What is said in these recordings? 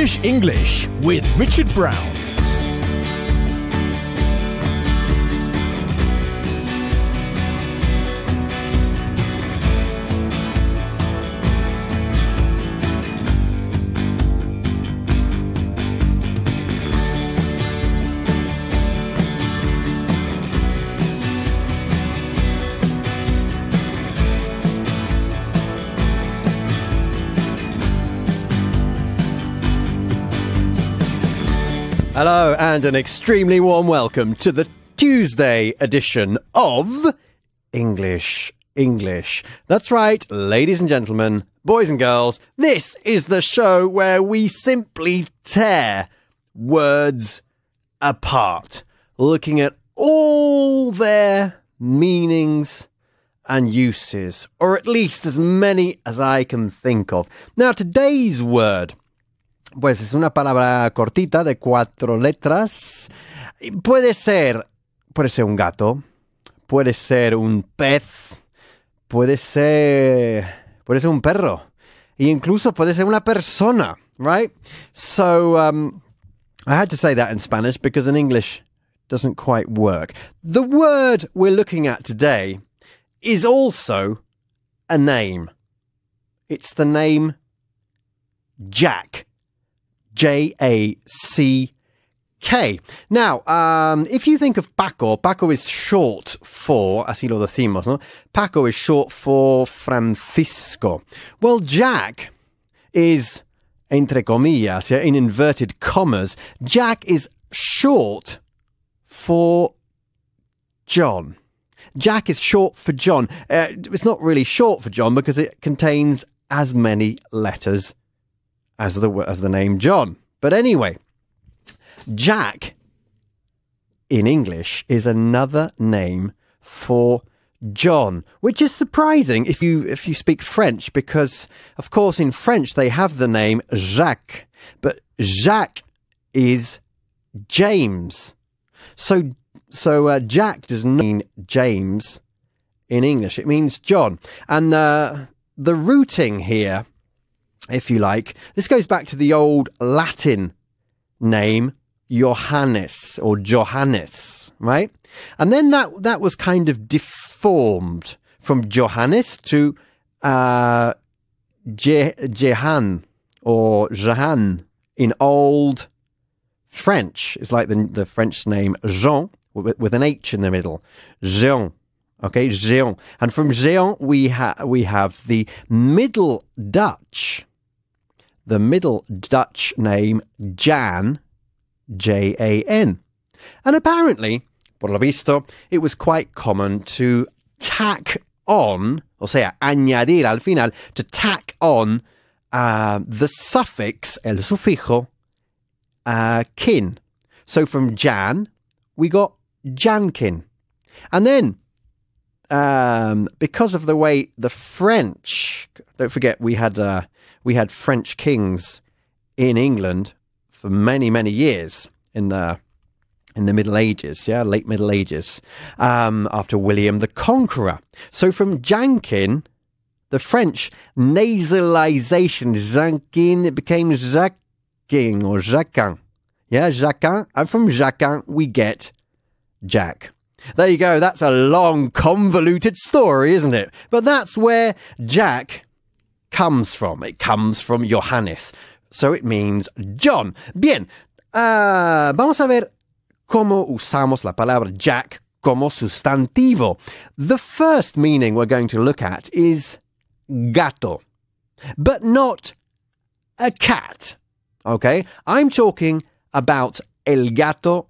English with Richard Brown. Hello and an extremely warm welcome to the Tuesday edition of English. That's right, ladies and gentlemen, boys and girls, this is the show where we simply tear words apart, looking at all their meanings and uses, or at least as many as I can think of. Now, today's word, pues es una palabra cortita de 4 letras. Puede ser un gato, puede ser un pez, puede ser un perro, e incluso puede ser una persona, right? So, I had to say that in Spanish because in English it doesn't quite work. The word we're looking at today is also a name. It's the name Jack. J-A-C-K. Now, if you think of Paco is short for, así lo decimos, ¿no? Paco is short for Francisco. Well, Jack is, entre comillas, in inverted commas, Jack is short for John. Jack is short for John. It's not really short for John because it contains as many letters as the name John. But anyway, Jack in English is another name for John, which is surprising if you speak French, because of course in French they have the name Jacques, but Jacques is James. So Jack does not mean James in English. It means John. And the rooting here, if you like, this goes back to the old Latin name Johannes or Johannes, right? And then that was kind of deformed from Johannes to Jehan or Jehan in old French. It's like the French name Jean with an H in the middle. Jean. Okay, Jean. And from Jean we have the Middle Dutch name Jan, J-A-N. And apparently, por lo visto, it was quite common to tack on, o sea, añadir al final, to tack on the suffix, el sufijo, kin. So from Jan, we got Jankin. And then, because of the way the French, don't forget we had French kings in England for many, many years in the Middle Ages, late Middle Ages, after William the Conqueror. So from Jankin, the French nasalization, Jankin, it became Jacquin or Jacquin. Yeah, Jacquin. And from Jacquin, we get Jack. There you go. That's a long, convoluted story, isn't it? But that's where Jack comes from. It comes from Johannes. So it means John. Bien. Vamos a ver cómo usamos la palabra Jack como sustantivo. The first meaning we're going to look at is gato, but not a cat. Okay? I'm talking about el gato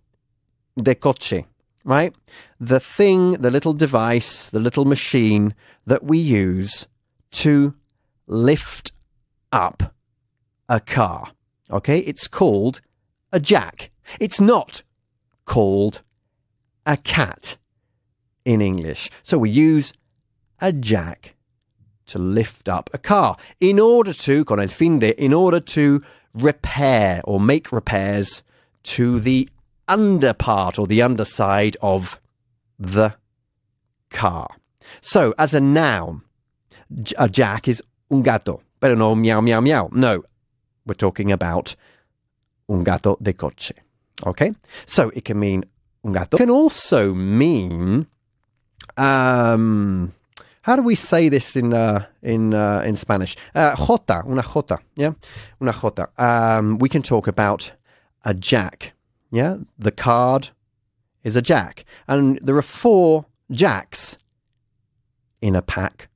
de coche, right? The thing, the little device, the little machine that we use to lift up a car. Okay? It's called a jack. It's not called a cat in English. So we use a jack to lift up a car in order to, con el fin de, in order to repair or make repairs to the under part or the underside of the car. So, as a noun, a jack is un gato, pero no meow meow meow. No, we're talking about un gato de coche. Okay? So it can mean un gato. It can also mean, how do we say this in Spanish? Jota, una jota, yeah? Una jota. We can talk about a jack, yeah? The card is a jack. And there are 4 jacks in a pack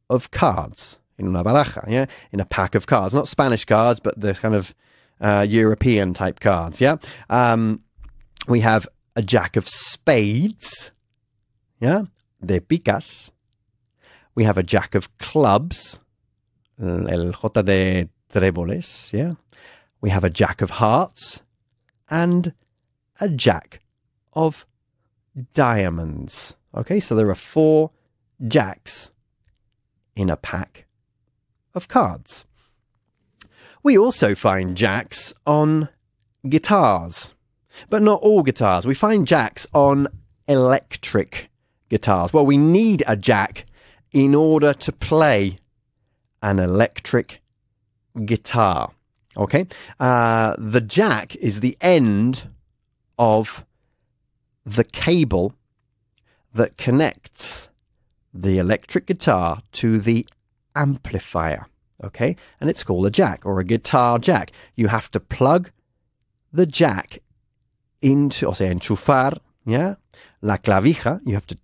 of cards. In una baraja, yeah? In a pack of cards. Not Spanish cards, but the kind of European type cards, yeah? We have a jack of spades, yeah? De picas. We have a jack of clubs, el jota de tréboles, yeah? We have a jack of hearts and a jack of diamonds. Okay, so there are 4 jacks in a pack of cards. We also find jacks on guitars, but not all guitars. We find jacks on electric guitars. Well, we need a jack in order to play an electric guitar. Okay? The jack is the end of the cable that connects the electric guitar to the amplifier. Okay? And it's called a jack or a guitar jack. You have to plug the jack into, o sea, enchufar, yeah? La clavija, you have to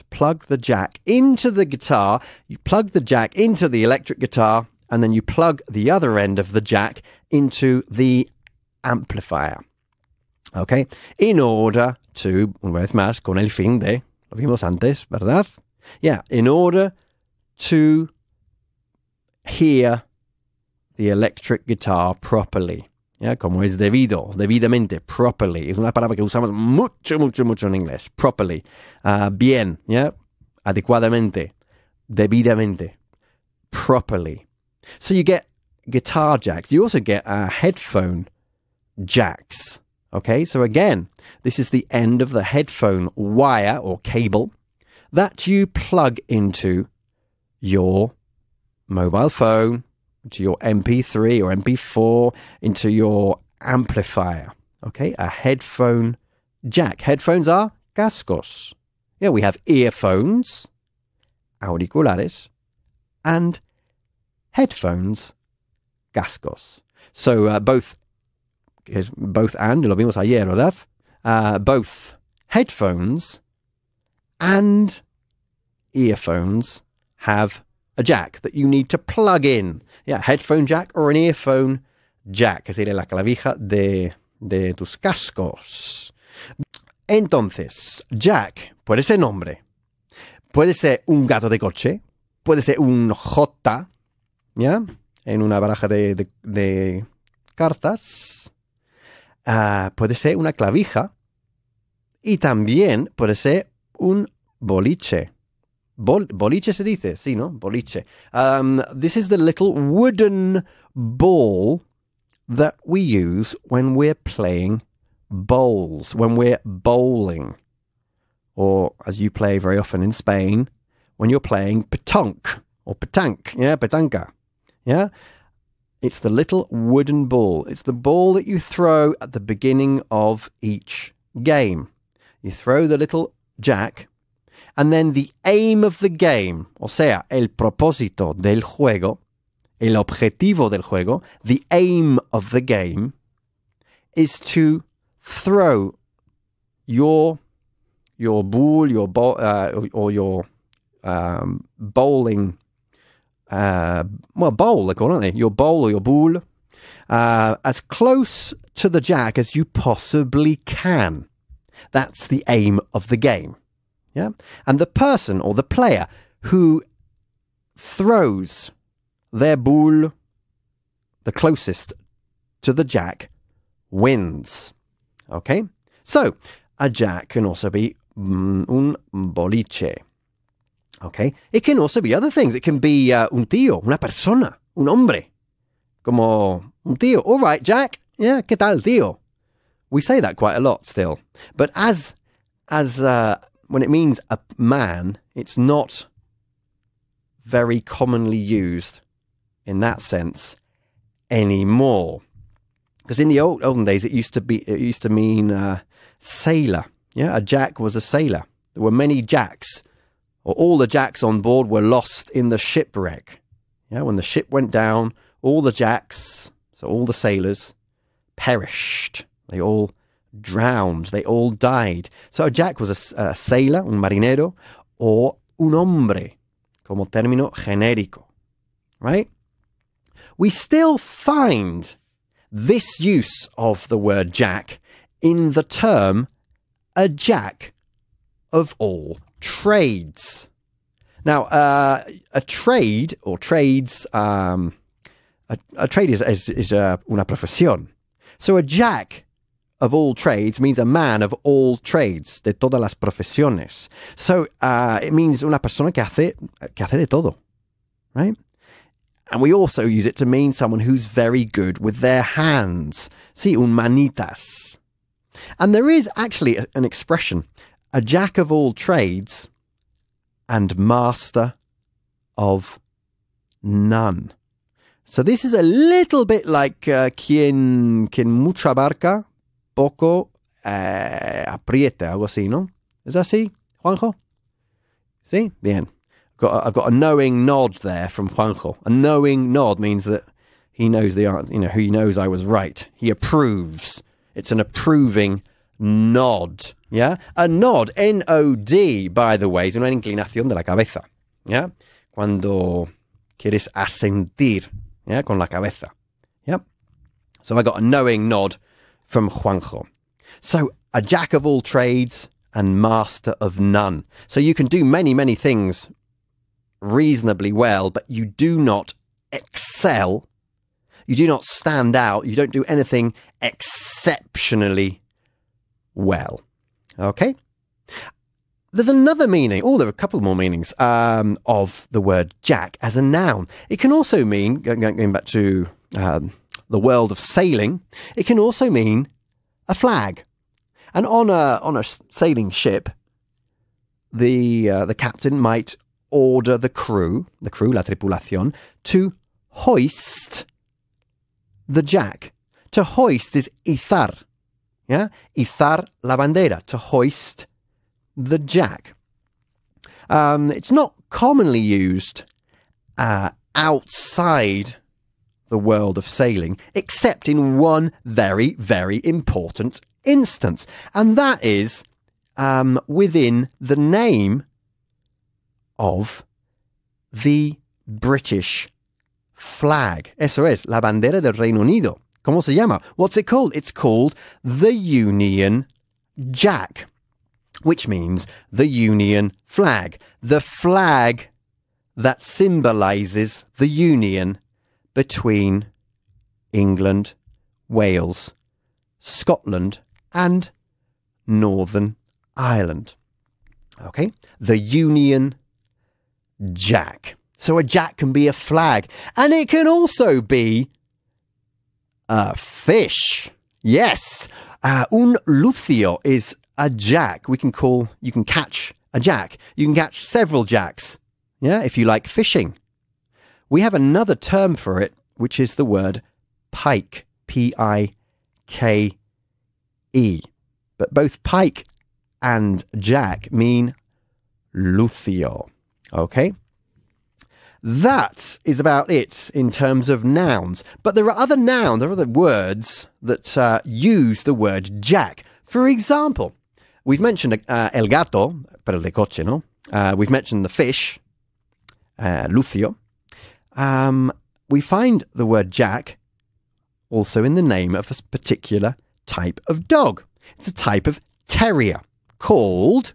plug the jack into the guitar, you plug the jack into the electric guitar, and then you plug the other end of the jack into the amplifier. Okay? In order to, una vez más, con el fin de, lo vimos antes, ¿verdad? Yeah, in order to hear the electric guitar properly. Yeah, como es debido, debidamente, properly. Es una palabra que usamos mucho en inglés. Properly. Bien, yeah, adecuadamente, debidamente, properly. So you get guitar jacks. You also get headphone jacks. Okay, so again, this is the end of the headphone wire or cable that you plug into your mobile phone, into your MP3 or MP4, into your amplifier. Okay, a headphone jack. Headphones are cascos. Yeah, we have earphones, auriculares, and headphones, cascos. So both and, lo vimos ayer, ¿verdad? Both headphones and earphones have a jack that you need to plug in. Yeah, headphone jack or an earphone jack, que sería la clavija de tus cascos. Entonces, jack puede ser nombre, puede ser un gato de coche, puede ser un J, ¿ya? En una baraja de cartas, puede ser una clavija y también puede ser un boliche. Boliche se dice, sí, ¿no? Boliche. This is the little wooden ball that we use when we're playing bowls, when we're bowling. Or, as you play very often in Spain, when you're playing petanque, or petanque, yeah, petanca, yeah? It's the little wooden ball. It's the ball that you throw at the beginning of each game. You throw the little jack, and then the aim of the game, o sea, el propósito del juego, el objetivo del juego, the aim of the game, is to throw your ball, your or your bowling, bowl, they call it, aren't they? Your bowl or your ball, as close to the jack as you possibly can. That's the aim of the game. Yeah? And the person or the player who throws their ball the closest to the jack wins. Okay? So, a jack can also be un boliche. Okay? It can also be other things. It can be un tío, una persona, un hombre. Como un tío. All right, Jack. Yeah, ¿qué tal, tío? We say that quite a lot still. But as when it means a man, it's not very commonly used in that sense anymore. Because in the olden days, it used to mean sailor. Yeah, a jack was a sailor. There were many jacks, or all the jacks on board were lost in the shipwreck. Yeah, when the ship went down, all the jacks, so all the sailors, perished. They all drowned. They all died. So a jack was a sailor, un marinero, or un hombre, como término genérico. Right? We still find this use of the word jack in the term a jack of all trades. Now, a trade or trades, a trade is una profesión. So a jack of all trades means a man of all trades, de todas las profesiones. So it means una persona que hace de todo, right? And we also use it to mean someone who's very good with their hands. Sí, un manitas. And there is actually an expression, a jack of all trades and master of none. So this is a little bit like quien mucho abarca, poco aprieta, algo así, ¿no? ¿Es así, Juanjo? Sí? Bien. I've got a knowing nod there from Juanjo. A knowing nod means that he knows the answer, he knows I was right. He approves. It's an approving nod. Yeah? A nod, N-O-D, by the way, es una inclinación de la cabeza. Yeah? Cuando quieres asentir, yeah, con la cabeza. Yeah? So I got a knowing nod from Juanjo. So a jack of all trades and master of none. So you can do many, many things reasonably well, but you do not excel. You do not stand out. You don't do anything exceptionally well. Okay? There's another meaning. Oh, there are a couple more meanings of the word jack as a noun. It can also mean, going back to the world of sailing, it can also mean a flag. And on a sailing ship, the captain might order the crew, la tripulación, to hoist the jack. To hoist is izar. Yeah? Izar la bandera. To hoist the jack. It's not commonly used outside the world of sailing, except in one very, very important instance. And that is within the name of the British flag. Eso es, la bandera del Reino Unido. ¿Cómo se llama? What's it called? It's called the Union Jack, which means the Union flag. The flag that symbolizes the union between England, Wales, Scotland, and Northern Ireland. Okay? The Union Jack. So a jack can be a flag, and it can also be a fish. Yes. Un lucio is a jack. You can catch a jack. You can catch several jacks. Yeah, if you like fishing. We have another term for it, which is the word pike. P-I-K-E. But both pike and jack mean lucio. Okay? That is about it in terms of nouns. But there are other nouns, there are other words that use the word jack. For example, we've mentioned el gato, pero el de coche, no? We've mentioned the fish, lucio. We find the word jack also in the name of a particular type of dog. It's a type of terrier called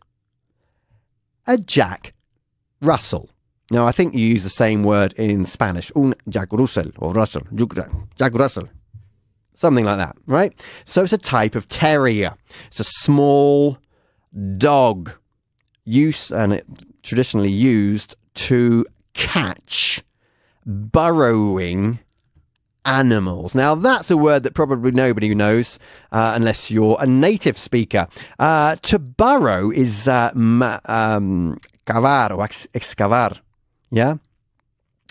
a Jack Russell. Now, I think you use the same word in Spanish, un Jack Russell, or Russell, Jack Russell, something like that, right? So it's a type of terrier. It's a small dog, traditionally used to catch burrowing animals. Now, that's a word that probably nobody knows unless you're a native speaker. To burrow is cavar or excavar. Yeah?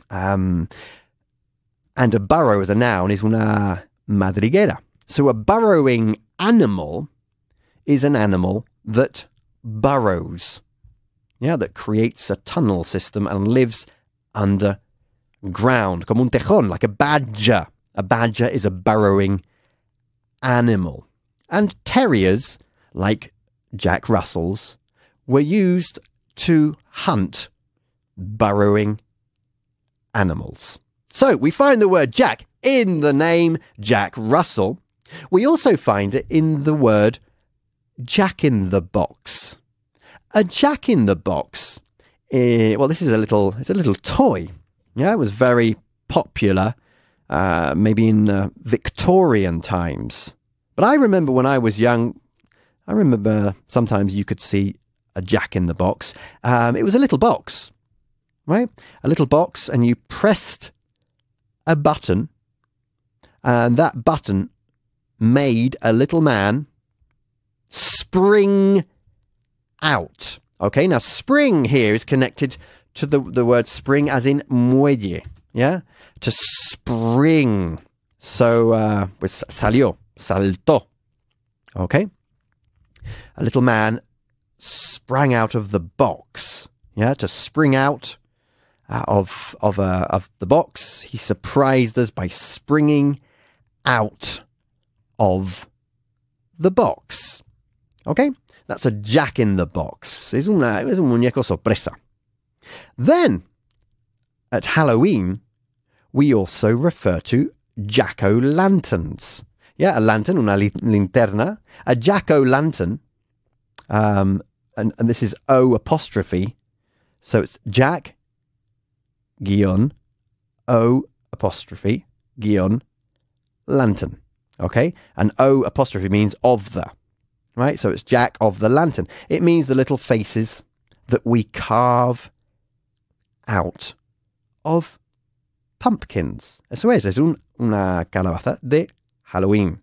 And a burrow as a noun is una madriguera. So a burrowing animal is an animal that burrows. Yeah, that creates a tunnel system and lives underground. Como un tejón, like a badger. A badger is a burrowing animal. And terriers, like Jack Russells, were used to hunt burrowing animals. So we find the word Jack in the name Jack Russell. We also find it in the word Jack in the Box. A Jack in the Box, well, this is it's a little toy. Yeah, it was very popular, maybe in Victorian times. But I remember when I was young, I remember sometimes you could see a Jack in the Box. It was a little box, right? A little box, and you pressed a button, and that button made a little man spring out. Okay, now spring here is connected to the word spring as in muelle, yeah? To spring. So, pues salió, saltó. Okay? A little man sprang out of the box, yeah? To spring out of the box. He surprised us by springing out of the box. Okay? That's a Jack in the Box. Es un muñeco sorpresa. Then, at Halloween, we also refer to jack-o'-lanterns. Yeah, a lantern, una linterna. A jack-o'-lantern, and this is O apostrophe. So it's Jack, guion, O apostrophe, guion, lantern. Okay? And O apostrophe means of the. Right? So it's Jack of the Lantern. It means the little faces that we carve out of pumpkins. Eso es una calabaza de Halloween.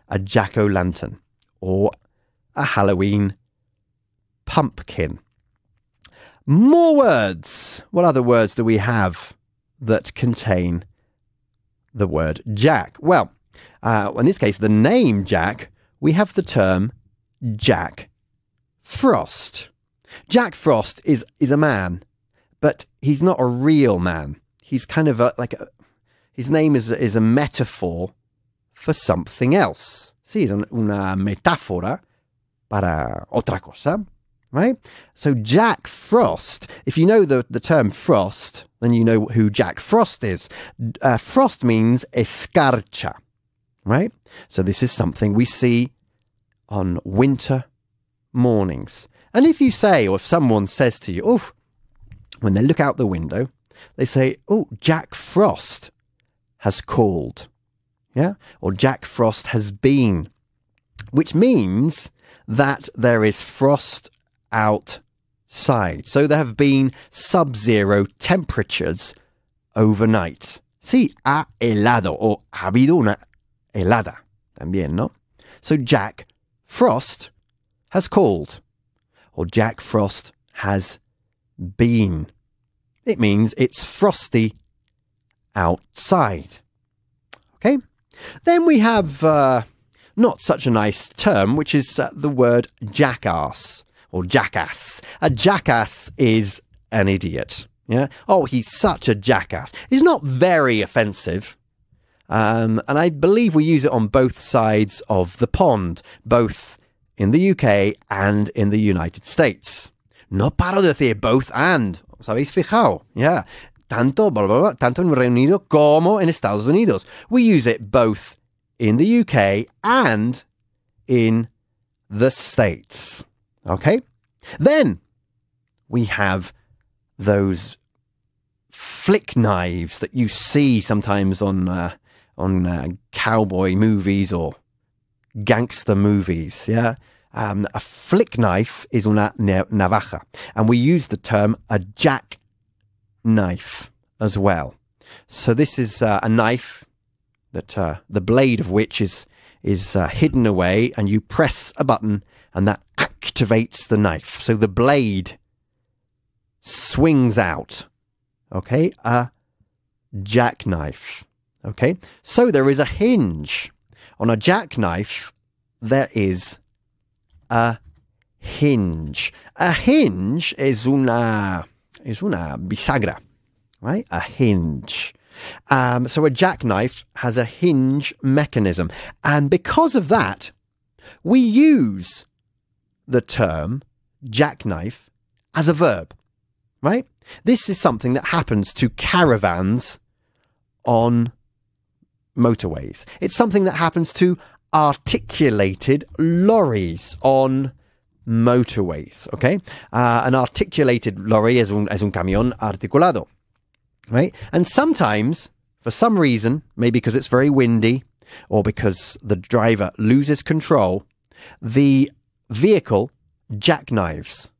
A jack-o'-lantern or a Halloween pumpkin. More words. What other words do we have that contain the word Jack? Well, in this case, the name Jack, we have the term Jack Frost. Jack Frost is a man, but he's not a real man. He's kind of his name is a metaphor for something else. Sí, es una metáfora para otra cosa, right? So Jack Frost, if you know the term frost, then you know who Jack Frost is. Frost means escarcha, right? So this is something we see on winter mornings. And if you say, or if someone says to you, oh, when they look out the window, they say, oh, Jack Frost has called. Yeah? Or Jack Frost has been. Which means that there is frost outside. So there have been sub-zero temperatures overnight. Sí, ha helado, o ha habido una helada también, ¿no? So Jack Frost has called, or Jack Frost has been. It means it's frosty outside. Okay? Then we have not such a nice term, which is the word jackass, or jackass. A jackass is an idiot. Yeah? Oh, he's such a jackass. It's not very offensive. And I believe we use it on both sides of the pond, both in the UK and in the United States. No paro de decir both and. ¿Os habéis fijado? Yeah. Tanto en Reino Unido como en Estados Unidos. We use it both in the UK and in the States. Okay? Then we have those flick knives that you see sometimes on cowboy movies or gangster movies, yeah? A flick knife is una navaja, and we use the term a jack knife as well. So this is a knife that the blade of which is hidden away, and you press a button and that activates the knife. So the blade swings out, okay? A jackknife. Okay, so there is a hinge On a jackknife, there is a hinge. A hinge es una bisagra, right? A hinge. So a jackknife has a hinge mechanism. And because of that, we use the term jackknife as a verb, right? This is something that happens to caravans on motorways. It's something that happens to articulated lorries on motorways, okay? An articulated lorry es un camión articulado, right? And sometimes, for some reason, maybe because it's very windy or because the driver loses control, the vehicle jackknives.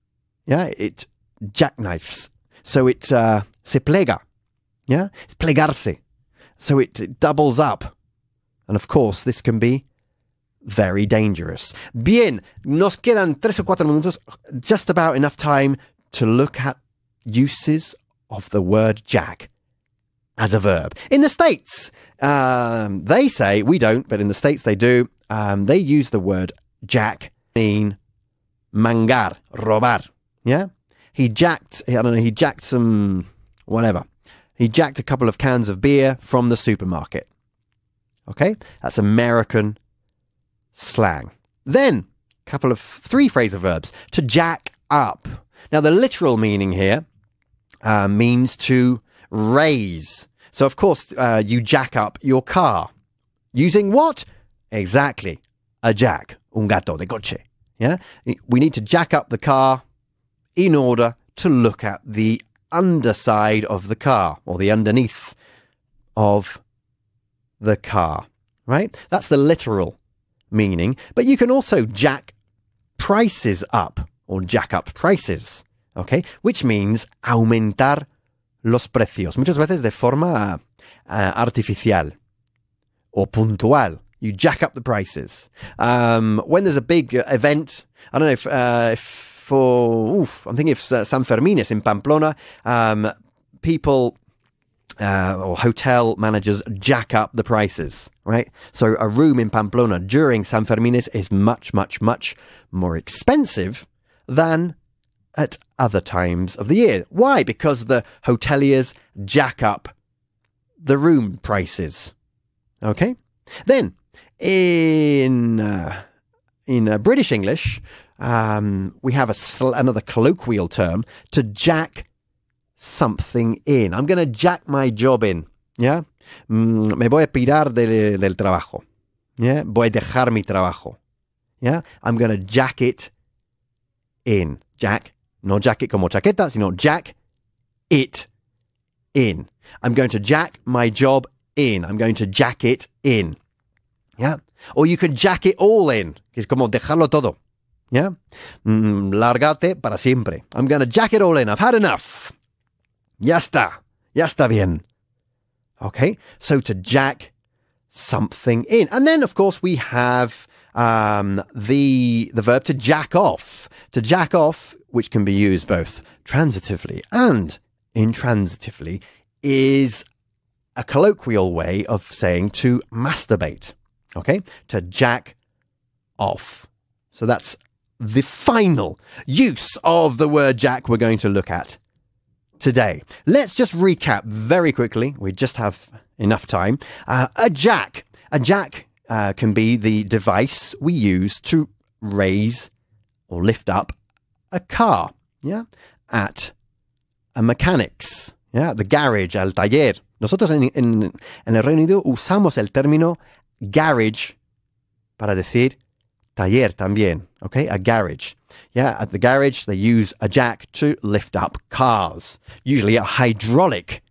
Yeah, it jackknives. So it se plega. Yeah, it's plegarse. So it doubles up. And of course, this can be very dangerous. Bien, nos quedan 3 o 4 minutos, just about enough time to look at uses of the word jack as a verb. In the States, they say, we don't, but in the States they do, they use the word jack mean mangar, robar. Yeah? He jacked some, whatever. He jacked a couple of cans of beer from the supermarket. Okay? That's American slang. Then, couple of 3 phrasal verbs. To jack up. Now, the literal meaning here means to raise. So, of course, you jack up your car. Using what? Exactly. A jack. Un gato de coche. Yeah? We need to jack up the car in order to look at the underside of the car, or the underneath of the car, right? That's the literal meaning. But you can also jack prices up, or jack up prices, okay? Which means aumentar los precios, muchas veces de forma artificial or puntual. You jack up the prices. When there's a big event, I don't know if I'm thinking of San Fermines in Pamplona, people or hotel managers jack up the prices, right? So a room in Pamplona during San Fermines is much, much, much more expensive than at other times of the year. Why? Because the hoteliers jack up the room prices. Okay? Then, in British English, we have another colloquial term, to jack something in. I'm going to jack my job in. Yeah? Me voy a pirar del trabajo. Yeah? Voy a dejar mi trabajo. Yeah? I'm going to jack it in. Jack, no jacket como chaqueta, sino jack it in. I'm going to jack my job in. I'm going to jack it in. Yeah? Or you could jack it all in. Es como dejarlo todo. Yeah? Lárgate para siempre. I'm going to jack it all in. I've had enough. Ya está. Ya está bien. Okay? So to jack something in. And then, of course, we have the verb to jack off. To jack off, which can be used both transitively and intransitively, is a colloquial way of saying to masturbate. Okay? To jack off. So that's the final use of the word jack we're going to look at today. Let's just recap very quickly. We just have enough time. A jack can be the device we use to raise or lift up a car. Yeah, at a mechanic's. Yeah, the garage, al taller. Nosotros en el Reino Unido usamos el término garage para decir taller también, okay? A garage. Yeah, at the garage, they use a jack to lift up cars, usually a hydraulic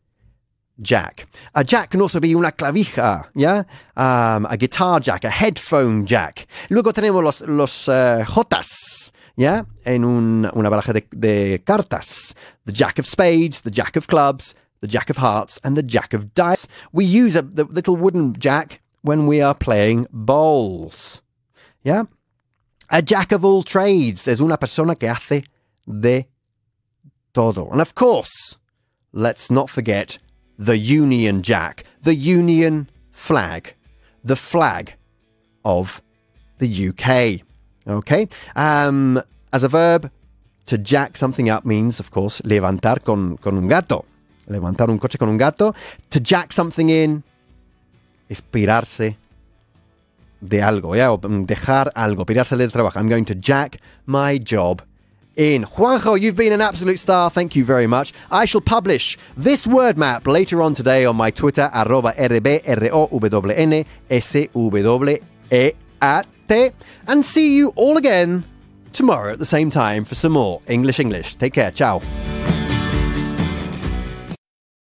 jack. A jack can also be una clavija, yeah? A guitar jack, a headphone jack. Luego tenemos los jotas, yeah? En una baraja de cartas. The jack of spades, the jack of clubs, the jack of hearts, and the jack of dice. We use the little wooden jack when we are playing bowls. Yeah? A jack of all trades es una persona que hace de todo. And of course, let's not forget the Union Jack, the Union flag, the flag of the UK. Okay? As a verb, to jack something up means, of course, levantar con un gato. Levantar un coche con un gato. To jack something in es pirarse de algo, yeah? O dejar algo, pirarse del trabajo. I'm going to jack my job in. Juanjo, you've been an absolute star. Thank you very much. I shall publish this word map later on today on my Twitter, @RBROWNSWEAT, and see you all again tomorrow at the same time for some more English. Take care. Ciao.